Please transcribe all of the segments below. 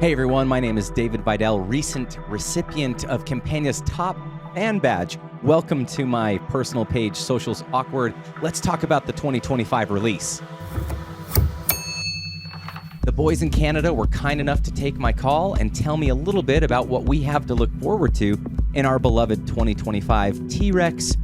Hey everyone, my name is David Vidal, recent recipient of Campagna's top fan badge. Welcome to my personal page, Socials Awkward. Let's talk about the 2025 release. The boys in Canada were kind enough to take my call and tell me a little bit about what we have to look forward to in our beloved 2025 TRex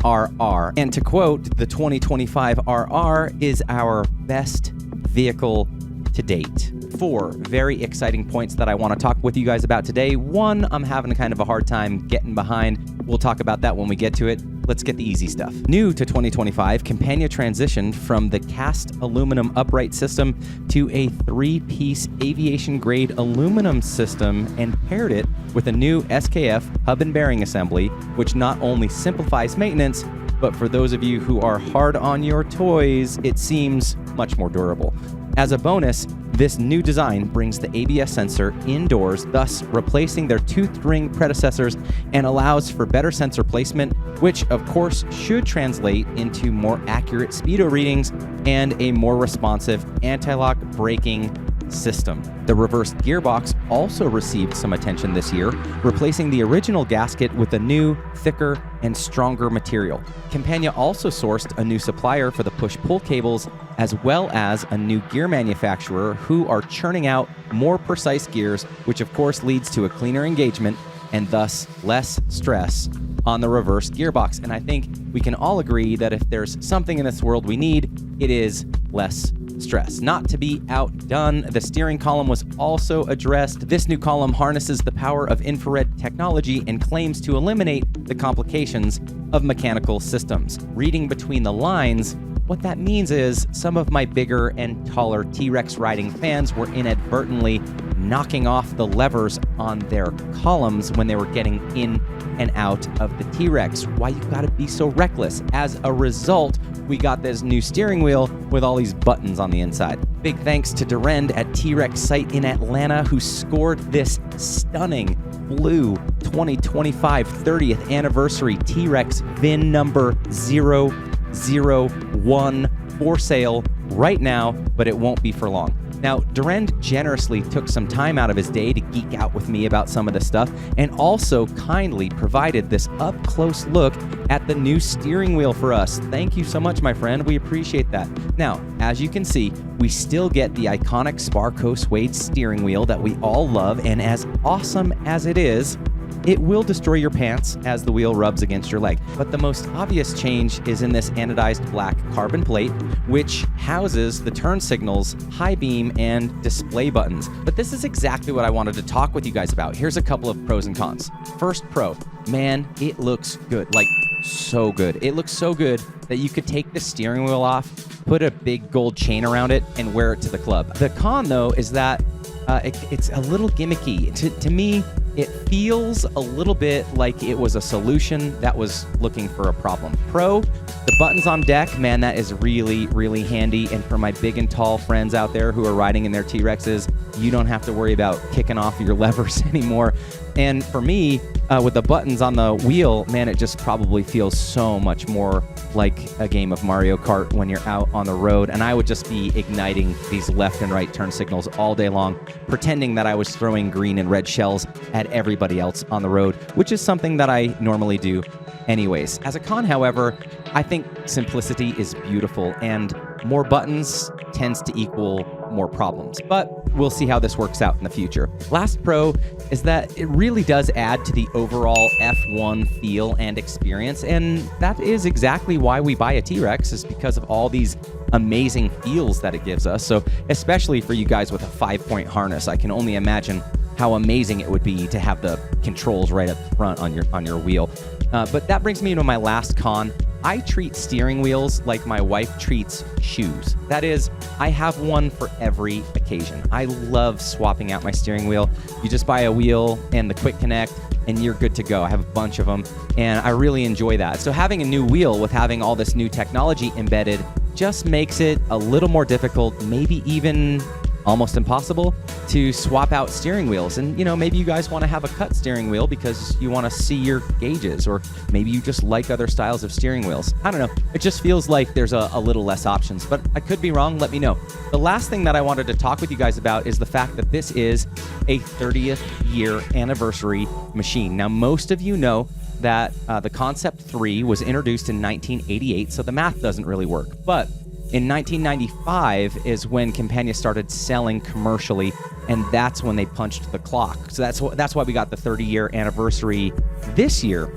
RR. And to quote, the 2025 RR is our best vehicle to date. 4 very exciting points that I want to talk with you guys about today. 1, I'm having kind of a hard time getting behind. We'll talk about that when we get to it. Let's get the easy stuff. New to 2025, Campagna transitioned from the cast aluminum upright system to a 3-piece aviation-grade aluminum system and paired it with a new SKF hub and bearing assembly, which not only simplifies maintenance, but for those of you who are hard on your toys, it seems much more durable. As a bonus, this new design brings the ABS sensor indoors, thus replacing their toothed ring predecessors, and allows for better sensor placement, which of course should translate into more accurate speedo readings and a more responsive anti-lock braking system. The reverse gearbox also received some attention this year, replacing the original gasket with a new, thicker, and stronger material. Campagna also sourced a new supplier for the push-pull cables, as well as a new gear manufacturer who are churning out more precise gears, which of course leads to a cleaner engagement and thus less stress on the reverse gearbox. And I think we can all agree that if there's something in this world we need, it is less stress. Not to be outdone, the steering column was also addressed. This new column harnesses the power of infrared technology and claims to eliminate the complications of mechanical systems. Reading between the lines, what that means is some of my bigger and taller T-Rex riding fans were inadvertently knocking off the levers on their columns when they were getting in and out of the T-Rex. Why you gotta be so reckless? As a result, we got this new steering wheel with all these buttons on the inside. Big thanks to Durand at T-Rex site in Atlanta, who scored this stunning blue 2025 30th anniversary T-Rex VIN number 001 for sale right now, but it won't be for long. Now, Durand generously took some time out of his day to geek out with me about some of this stuff, and also kindly provided this up-close look at the new steering wheel for us. Thank you so much, my friend. We appreciate that. Now, as you can see, we still get the iconic Sparco suede steering wheel that we all love, and as awesome as it is, it will destroy your pants as the wheel rubs against your leg. But the most obvious change is in this anodized black carbon plate, which houses the turn signals, high beam, and display buttons. But this is exactly what I wanted to talk with you guys about. Here's a couple of pros and cons. First pro, man, it looks good, like so good. It looks so good that you could take the steering wheel off, put a big gold chain around it, and wear it to the club. The con, though, is that it's a little gimmicky. To me, it feels a little bit like it was a solution that was looking for a problem. Pro, the buttons on deck, man, that is really, really handy. And for my big and tall friends out there who are riding in their T-Rexes, you don't have to worry about kicking off your levers anymore. And for me, with the buttons on the wheel, man, it just probably feels so much more like a game of Mario Kart when you're out on the road. And I would just be igniting these left and right turn signals all day long, pretending that I was throwing green and red shells at everybody else on the road, which is something that I normally do anyways. As a con, however, I think simplicity is beautiful, and more buttons tends to equal more problems. But we'll see how this works out in the future. Last pro is that it really does add to the overall F1 feel and experience, and that is exactly why we buy a T-Rex, is because of all these amazing feels that it gives us. So especially for you guys with a 5-point harness, I can only imagine how amazing it would be to have the controls right up front on your wheel. But that brings me to my last con. I treat steering wheels like my wife treats shoes. That is, I have one for every occasion. I love swapping out my steering wheel. You just buy a wheel and the quick connect, and you're good to go. I have a bunch of them, and I really enjoy that. So having a new wheel with having all this new technology embedded just makes it a little more difficult, maybe even almost impossible to swap out steering wheels. And, maybe you guys want to have a cut steering wheel because you want to see your gauges, or maybe you just like other styles of steering wheels. I don't know. It just feels like there's a little less options, but I could be wrong. Let me know. The last thing that I wanted to talk with you guys about is the fact that this is a 30th year anniversary machine. Now, most of you know that the Concept 3 was introduced in 1988, so the math doesn't really work. But in 1995 is when Campagna started selling commercially, and that's when they punched the clock. So that's why we got the 30-year anniversary this year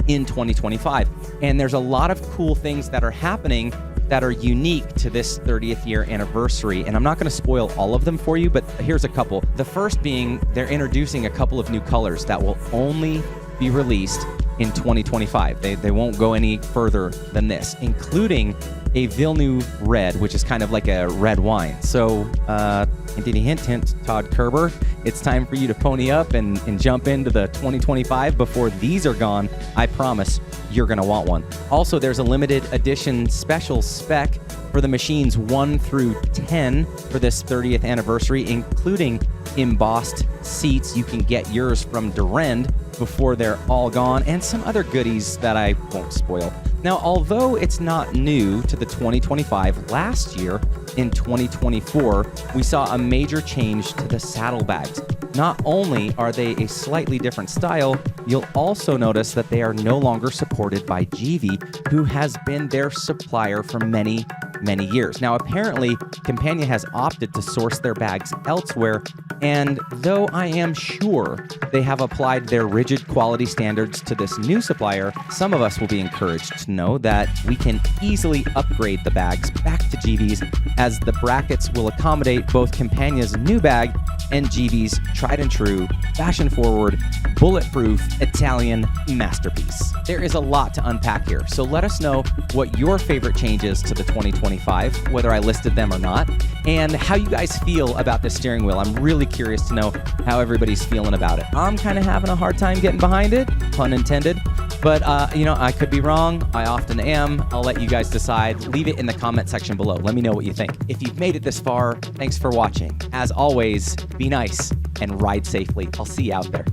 in 2025. And there's a lot of cool things that are happening that are unique to this 30th year anniversary. And I'm not going to spoil all of them for you, but here's a couple. The first being they're introducing a couple of new colors that will only be released in 2025. They won't go any further than this, including a Villeneuve red, which is kind of like a red wine. So, hint, Todd Kerber, it's time for you to pony up and jump into the 2025 before these are gone. I promise you're gonna want one. Also, there's a limited edition special spec for the machines 1 through 10 for this 30th anniversary, including embossed seats. You can get yours from Durend before they're all gone, and some other goodies that I won't spoil. Now, although it's not new to the 2025, last year in 2024, we saw a major change to the saddlebags. Not only are they a slightly different style, you'll also notice that they are no longer supported by GiVi, who has been their supplier for many years. Now, apparently, Campagna has opted to source their bags elsewhere, and though I am sure they have applied their rigid quality standards to this new supplier, some of us will be encouraged to know that we can easily upgrade the bags back to GiVis, as the brackets will accommodate both Campagna's new bag and GiVi's tried and true, fashion-forward, bulletproof Italian masterpiece. There is a lot to unpack here, so let us know what your favorite changes to the 2025, whether I listed them or not, and how you guys feel about this steering wheel. I'm really curious to know how everybody's feeling about it. I'm kind of having a hard time getting behind it, pun intended, but I could be wrong. I often am. I'll let you guys decide. Leave it in the comment section below. Let me know what you think. If you've made it this far, thanks for watching. As always, be nice and ride safely. I'll see you out there.